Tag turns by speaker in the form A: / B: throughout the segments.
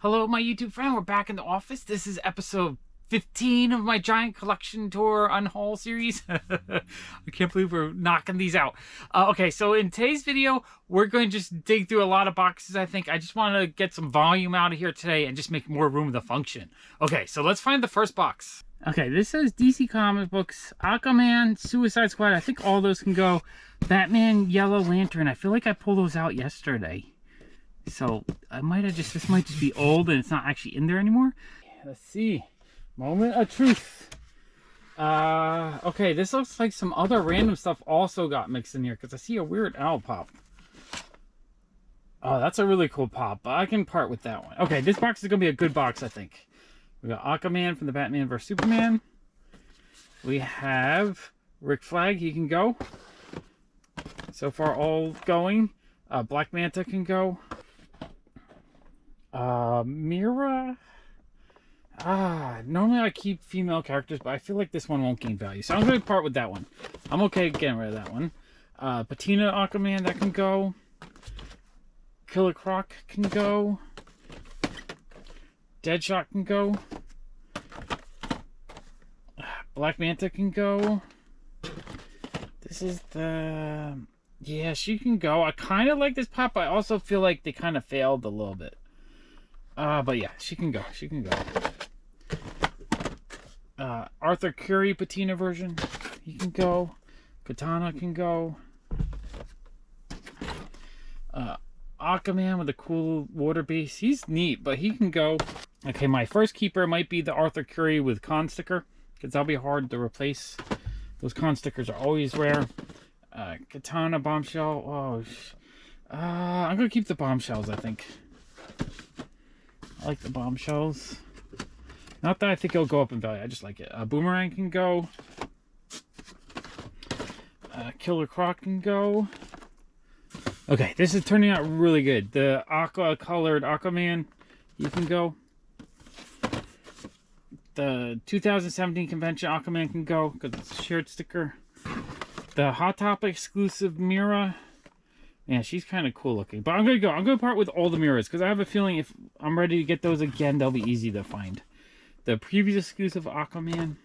A: Hello, my YouTube friend. We're back in the office. This is episode 15 of my giant collection tour unhaul series. I can't believe we're knocking these out. Okay, so in today's video, we're going to just dig through a lot of boxes, I think. I just want to get some volume out of here today and just make more room to function. Okay, so let's find the first box. Okay, this says DC Comic Books, Aquaman, Suicide Squad. I think all those can go. Batman, Yellow Lantern. I feel like I pulled those out yesterday. So I might have just, this might just be old and it's not actually in there anymore. Let's see. Moment of truth. Okay, this looks like some other random stuff also got mixed in here because I see a weird owl pop. Oh, that's a really cool pop, but I can part with that one. Okay, this box is going to be a good box, I think. We got Aquaman from the Batman vs. Superman. We have Rick Flag, he can go. So far, all going. Black Manta can go. Mira. Normally I keep female characters, but I feel like this one won't gain value. So I'm going to part with that one. I'm okay getting rid of that one. Patina Aquaman, that can go. Killer Croc can go. Deadshot can go. Black Manta can go. This is the... Yeah, she can go. I kind of like this pop, but I also feel like they kind of failed a little bit. But yeah, she can go. She can go. Arthur Curry patina version. He can go. Katana can go. Aquaman with a cool water base. He's neat, but he can go. Okay, my first keeper might be the Arthur Curry with con sticker, because that'll be hard to replace. Those con stickers are always rare. Katana bombshell. Oh, I'm gonna keep the bombshells, I think. I like the bombshells. Not that I think it'll go up in value, I just like it. Boomerang can go. Killer Croc can go. Okay, this is turning out really good. The aqua colored Aquaman, he can go. The 2017 convention Aquaman can go because it's a shared sticker. The Hot Topic exclusive Mira. Yeah, she's kind of cool looking. But I'm going to go. I'm going to part with all the mirrors because I have a feeling if I'm ready to get those again, they'll be easy to find. The previous exclusive Aquaman. I'm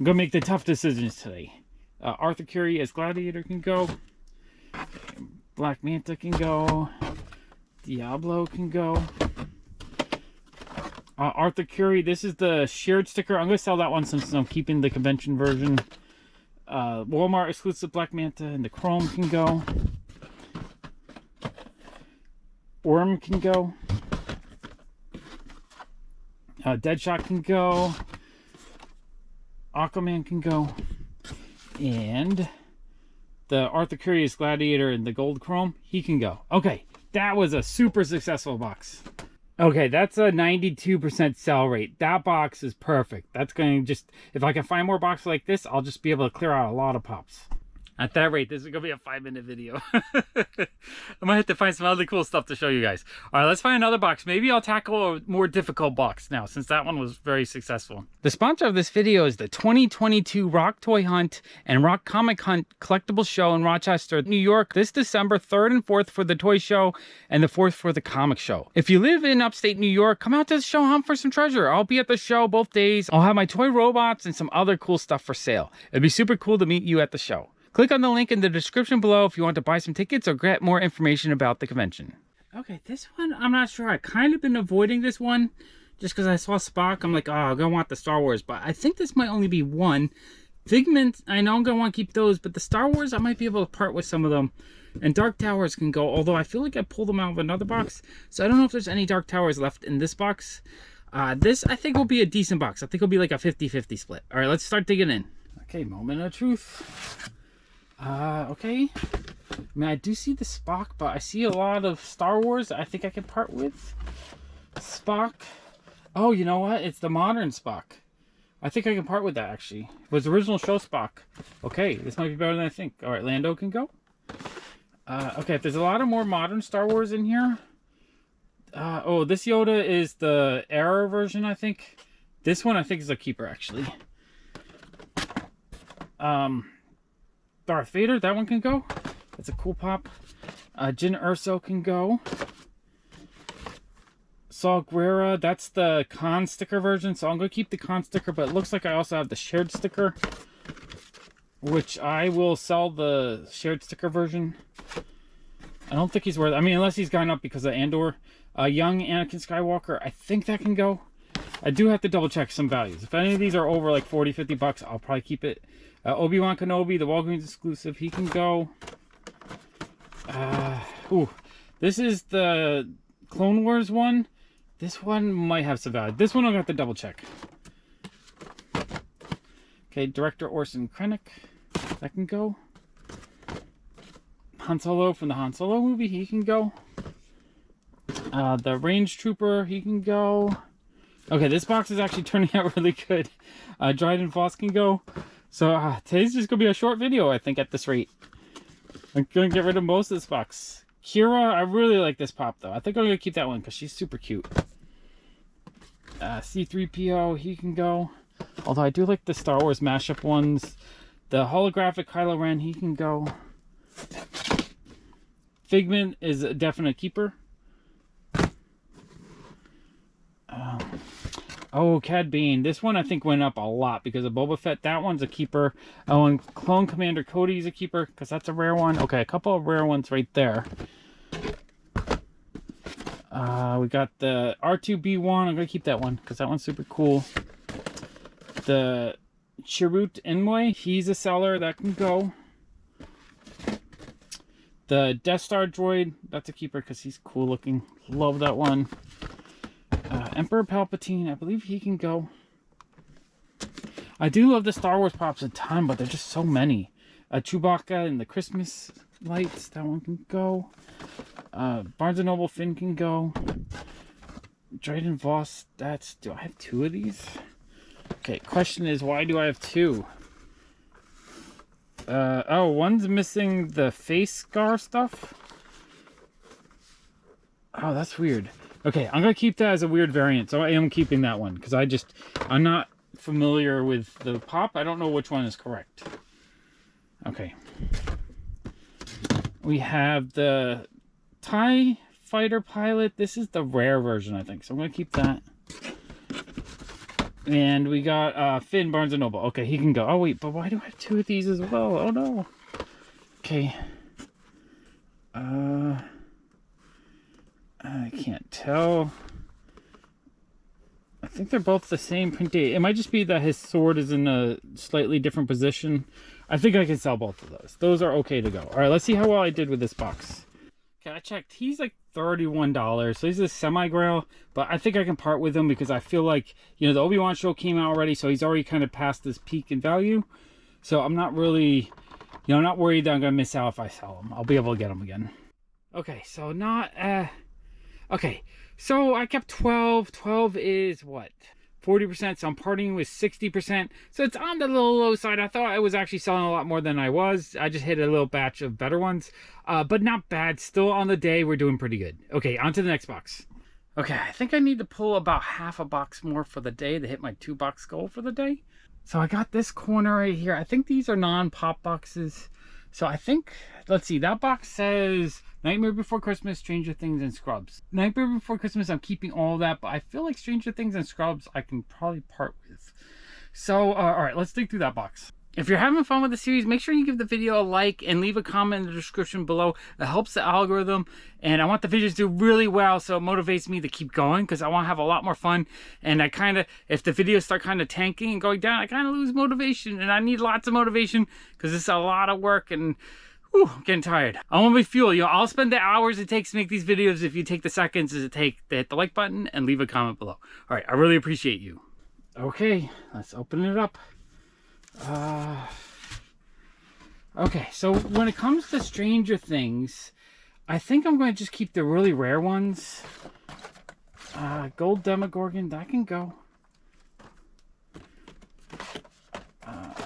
A: going to make the tough decisions today. Arthur Curry as Gladiator can go. Black Manta can go. Diablo can go. Arthur Curry, this is the shared sticker. I'm going to sell that one since I'm keeping the convention version. Walmart exclusive Black Manta and the Chrome can go. Orm can go. Deadshot can go. Aquaman can go. And the Arthur Curry's Gladiator and the Gold Chrome, he can go. Okay, that was a super successful box. Okay, that's a 92% sell rate. That box is perfect. That's going to just, if I can find more boxes like this, I'll just be able to clear out a lot of pops. At that rate, this is going to be a 5-minute video. I might have to find some other cool stuff to show you guys. All right, let's find another box. Maybe I'll tackle a more difficult box now, since that one was very successful. The sponsor of this video is the 2022 Rock Toy Hunt and Rock Comic Hunt collectible show in Rochester, New York, this December 3rd and 4th for the toy show and the 4th for the comic show. If you live in upstate New York, come out to the show, hunt for some treasure. I'll be at the show both days. I'll have my toy robots and some other cool stuff for sale. It'd be super cool to meet you at the show. Click on the link in the description below if you want to buy some tickets or get more information about the convention. Okay, this one, I'm not sure. I kind of been avoiding this one just because I saw Spock. I'm like, oh, I'm going to want the Star Wars, but I think this might only be one. Figment, I know I'm going to want to keep those, but the Star Wars, I might be able to part with some of them. And Dark Towers can go, although I feel like I pulled them out of another box. So I don't know if there's any Dark Towers left in this box. This, I think, will be a decent box. I think it'll be like a 50-50 split. All right, let's start digging in. Okay, moment of truth. Okay. I mean, I do see the Spock, but I see a lot of Star Wars I think I can part with. Spock. Oh, you know what? It's the modern Spock. I think I can part with that, actually. It was the original show Spock. Okay, this might be better than I think. All right, Lando can go. Okay, if there's a lot of more modern Star Wars in here. Oh, this Yoda is the Era version, I think. This one, I think, is a keeper, actually. Darth Vader, that one can go. That's a cool pop. Jyn Erso can go. Saw Gerrera, that's the con sticker version, so I'm going to keep the con sticker, but it looks like I also have the shared sticker, which I will sell the shared sticker version. I don't think he's worth, I mean, unless he's gone up because of Andor. Young Anakin Skywalker, I think that can go. I do have to double check some values. If any of these are over like 40, 50 bucks, I'll probably keep it. Obi-Wan Kenobi, the Walgreens exclusive, he can go. Ooh, this is the Clone Wars one. This one might have some value. This one I'll have to double check. Okay, director Orson Krennic, that can go. Han Solo from the Han Solo movie, he can go. The Range Trooper, he can go. Okay, this box is actually turning out really good. Dryden Voss can go. So today's just gonna be a short video, I think, at this rate. I'm gonna get rid of most of this box. Kira, I really like this pop though. I think I'm gonna keep that one because she's super cute. C-3PO, he can go. Although I do like the Star Wars mashup ones. The holographic Kylo Ren, he can go. Figment is a definite keeper. Oh, Cad Bane. This one I think went up a lot because of Boba Fett. That one's a keeper. Oh, and Clone Commander Cody's a keeper because that's a rare one. Okay, a couple of rare ones right there. We got the R2B1. I'm going to keep that one because that one's super cool. The Chirrut Imwe. He's a seller. That can go. The Death Star droid. That's a keeper because he's cool looking. Love that one. Emperor Palpatine, I believe he can go. I do love the Star Wars pops a ton, but there's just so many. Chewbacca and the Christmas lights, that one can go. Barnes & Noble Finn can go. Dryden Voss, do I have two of these? Okay, question is, why do I have two? Oh, one's missing the face scar stuff. Oh, that's weird. Okay, I'm going to keep that as a weird variant, so I am keeping that one, because I'm not familiar with the pop. I don't know which one is correct. Okay. We have the TIE Fighter Pilot. This is the rare version, I think, so I'm going to keep that. And we got Finn, Barnes & Noble. Okay, he can go. Oh, wait, but why do I have two of these as well? Oh, no. Okay. I can't tell. I think they're both the same print date. It might just be that his sword is in a slightly different position. I think I can sell both of those. Those are okay to go. All right, let's see how well I did with this box. Okay, I checked. He's like $31. So he's a semi-grail, but I think I can part with him because I feel like, you know, the Obi-Wan show came out already, so he's already kind of past this peak in value. So I'm not really, you know, I'm not worried that I'm going to miss out if I sell him. I'll be able to get him again. Okay, so not... Okay, so I kept 12. 12 is what? 40%, so I'm parting with 60%. So it's on the little low side. I thought I was actually selling a lot more than I was. I just hit a little batch of better ones. But not bad. Still on the day, we're doing pretty good. Okay, on to the next box. Okay, I think I need to pull about half a box more for the day to hit my 2-box goal for the day. So I got this corner right here. I think these are non-pop boxes. So I think, let's see, that box says Nightmare Before Christmas, Stranger Things, and Scrubs. Nightmare Before Christmas, I'm keeping all of that, but I feel like Stranger Things and Scrubs I can probably part with. So, all right, let's dig through that box. If you're having fun with the series, make sure you give the video a like and leave a comment in the description below. It helps the algorithm, and I want the videos to do really well, so it motivates me to keep going because I want to have a lot more fun. And I kind of, if the videos start kind of tanking and going down, I kind of lose motivation, and I need lots of motivation because it's a lot of work, and whew, I'm getting tired. I want to be fuel. You know, I'll spend the hours it takes to make these videos if you take the seconds it takes to hit the like button and leave a comment below. All right, I really appreciate you. Okay, let's open it up. Okay, so when it comes to Stranger Things, I think I'm going to just keep the really rare ones. Gold Demogorgon, that can go.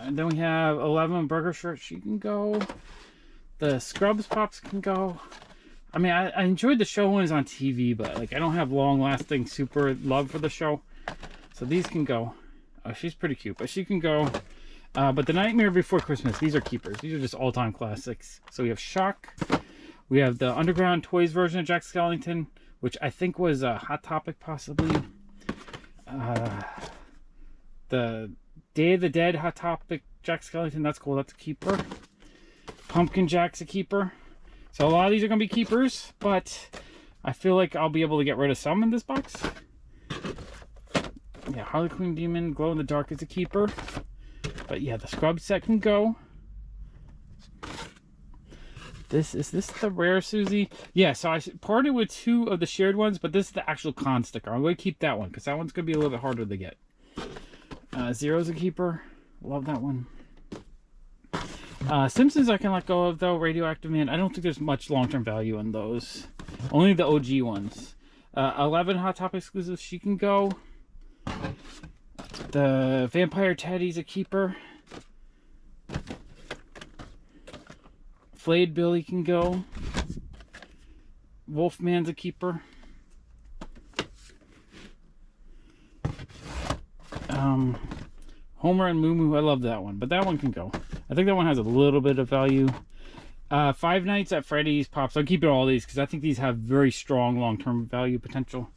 A: And then we have 11 Burger Shirt, she can go. The Scrubs Pops can go. I mean, I enjoyed the show when it was on TV, but like I don't have long-lasting super love for the show. So these can go. Oh, she's pretty cute, but she can go. But the Nightmare Before Christmas, these are keepers. These are just all-time classics. So we have Shock. We have the Underground Toys version of Jack Skellington. which I think was a Hot Topic possibly. The Day of the Dead Hot Topic Jack Skellington, that's cool, that's a keeper. Pumpkin Jack's a keeper. So a lot of these are going to be keepers, but I feel like I'll be able to get rid of some in this box. Yeah, Harley Quinn Demon Glow in the Dark is a keeper. But yeah, the scrub set can go. Is this the rare Susie? Yeah, so I parted with 2 of the shared ones, but this is the actual con sticker. I'm going to keep that one because that one's going to be a little bit harder to get. Zero's a keeper. Love that one. Simpsons I can let go of though. Radioactive Man, I don't think there's much long-term value in those. Only the OG ones. 11 Hot Topic exclusives, she can go. The Vampire Teddy's a keeper. Flayed Billy can go. Wolfman's a keeper. Homer and Moo Moo, I love that one, but that one can go. I think that one has a little bit of value. Five Nights at Freddy's Pops. I'll keep it all these because I think these have very strong long-term value potential.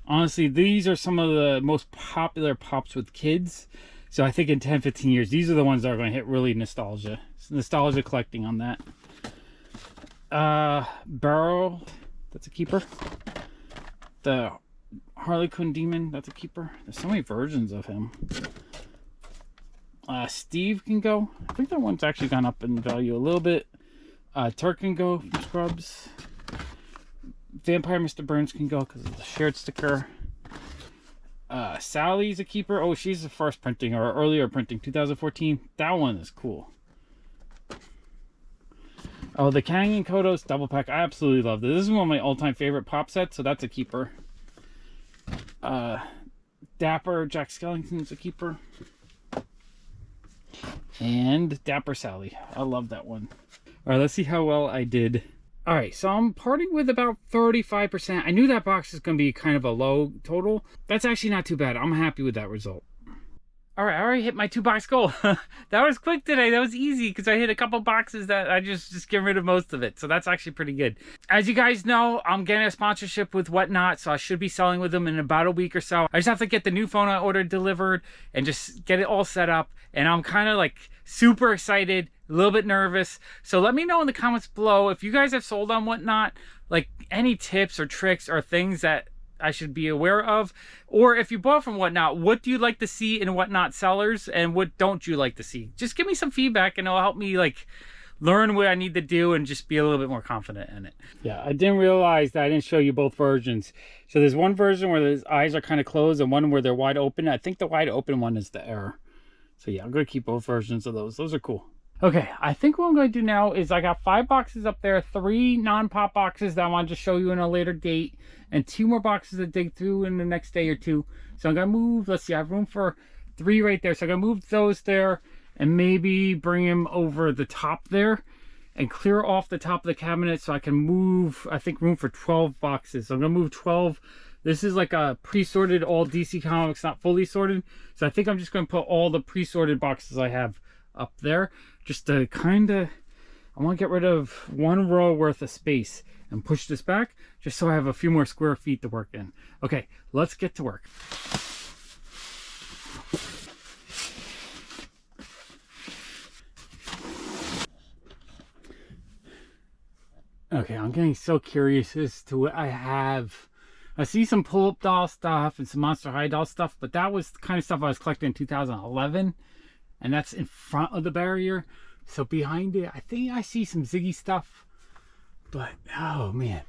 A: Honestly, these are some of the most popular Pops with kids. So I think in 10-15 years, these are the ones that are going to hit really nostalgia. It's nostalgia collecting on that. Barrel, that's a keeper. The Harley Quinn Demon, that's a keeper. There's so many versions of him. Steve can go. I think that one's actually gone up in value a little bit. Turk can go from Scrubs. Vampire Mr. Burns can go because of the shared sticker. Sally's a keeper. Oh, she's the first printing or earlier printing, 2014. That one is cool. Oh, the Kang and Kodos double pack. I absolutely love this. This is one of my all-time favorite pop sets, so that's a keeper. Dapper Jack Skellington's a keeper. And Dapper Sally. I love that one. All right, let's see how well I did. All right, so I'm parting with about 35%. I knew that box is going to be kind of a low total. That's actually not too bad. I'm happy with that result. All right, I already hit my 2-box goal. That was quick today. That was easy because I hit a couple boxes that I just get rid of most of it. So that's actually pretty good. As you guys know, I'm getting a sponsorship with Whatnot, so I should be selling with them in about a week or so. I just have to get the new phone I ordered delivered and just get it all set up. And I'm kind of like super excited, a little bit nervous. So let me know in the comments below if you guys have sold on Whatnot, like any tips or tricks or things that I should be aware of, or if you bought from Whatnot, what do you like to see in Whatnot sellers and what don't you like to see? Just give me some feedback and it'll help me like learn what I need to do and just be a little bit more confident in it. Yeah, I didn't realize that I didn't show you both versions. So there's one version where his eyes are kind of closed and one where they're wide open. I think the wide open one is the error. So yeah, I'm going to keep both versions of those. Those are cool. Okay, I think what I'm going to do now is I got 5 boxes up there, 3 non-pop boxes that I wanted to show you in a later date, and 2 more boxes to dig through in the next day or 2. So I'm going to move, let's see, I have room for 3 right there. So I'm going to move those there and maybe bring them over the top there and clear off the top of the cabinet so I can move, I think, room for 12 boxes. So I'm going to move 12. This is like a pre-sorted all DC Comics, not fully sorted. So I think I'm just going to put all the pre-sorted boxes I have up there just to kind of, I want to get rid of 1 row worth of space and push this back just so I have a few more square feet to work in. Okay, let's get to work. Okay, I'm getting so curious as to what I have. I see some pull-up doll stuff and some Monster High doll stuff, but that was the kind of stuff I was collecting in 2011. And that's in front of the barrier. So behind it, I think I see some Ziggy stuff. But, oh man.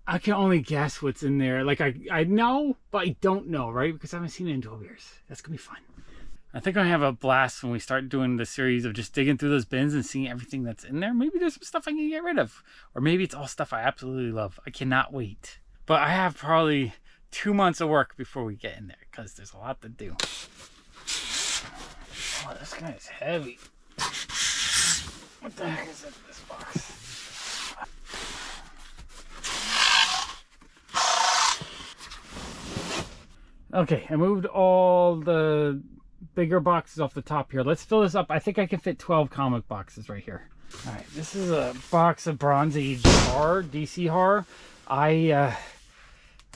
A: I can only guess what's in there. Like, I know, but I don't know, right? Because I haven't seen it in 12 years. That's going to be fun. I think I have a blast when we start doing the series of just digging through those bins and seeing everything that's in there. Maybe there's some stuff I can get rid of. Or maybe it's all stuff I absolutely love. I cannot wait. But I have probably 2 months of work before we get in there. Because there's a lot to do. Oh, this guy is heavy. What the heck is in this box? Okay, I moved all the bigger boxes off the top here. Let's fill this up. I think I can fit 12 comic boxes right here. Alright, this is a box of Bronze Age horror, DC horror. I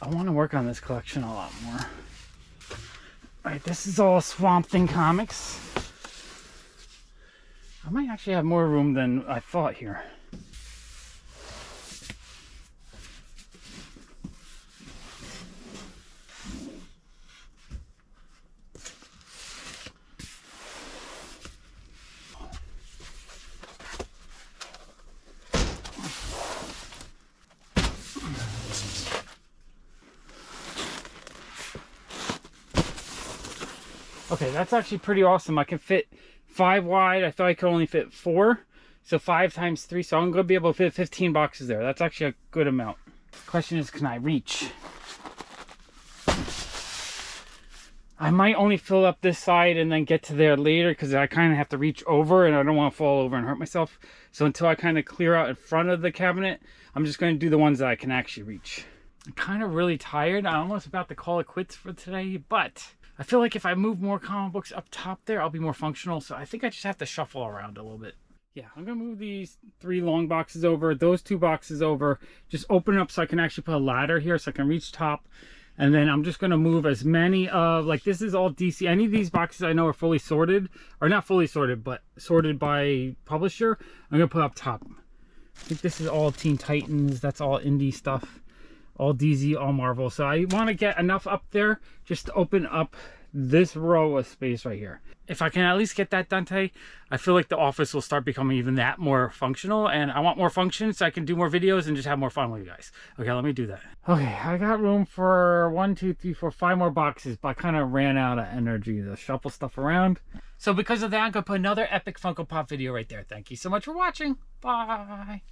A: want to work on this collection a lot more. Alright, this is all Swamp Thing comics. I might actually have more room than I thought here. Okay, that's actually pretty awesome. I can fit 5 wide. I thought I could only fit 4. So 5 times 3. So I'm going to be able to fit 15 boxes there. That's actually a good amount. Question is, can I reach? I might only fill up this side and then get to there later because I kind of have to reach over and I don't want to fall over and hurt myself. So until I kind of clear out in front of the cabinet, I'm just going to do the ones that I can actually reach. I'm kind of really tired. I'm almost about to call it quits for today, but I feel like if I move more comic books up top there, I'll be more functional. So I think I just have to shuffle around a little bit. Yeah, I'm going to move these 3 long boxes over, those 2 boxes over, just open it up so I can actually put a ladder here so I can reach top. And then I'm just going to move as many of, like this is all DC. Any of these boxes I know are fully sorted, or not fully sorted, but sorted by publisher. I'm going to put up top. I think this is all Teen Titans. That's all indie stuff. All DZ, all Marvel. So I want to get enough up there just to open up this row of space right here. If I can at least get that done today, I feel like the office will start becoming even that more functional, and I want more function so I can do more videos and just have more fun with you guys. Okay, let me do that. Okay, I got room for 1, 2, 3, 4, 5 more boxes, but I kind of ran out of energy to shuffle stuff around. So because of that, I'm going to put another epic Funko Pop video right there. Thank you so much for watching. Bye.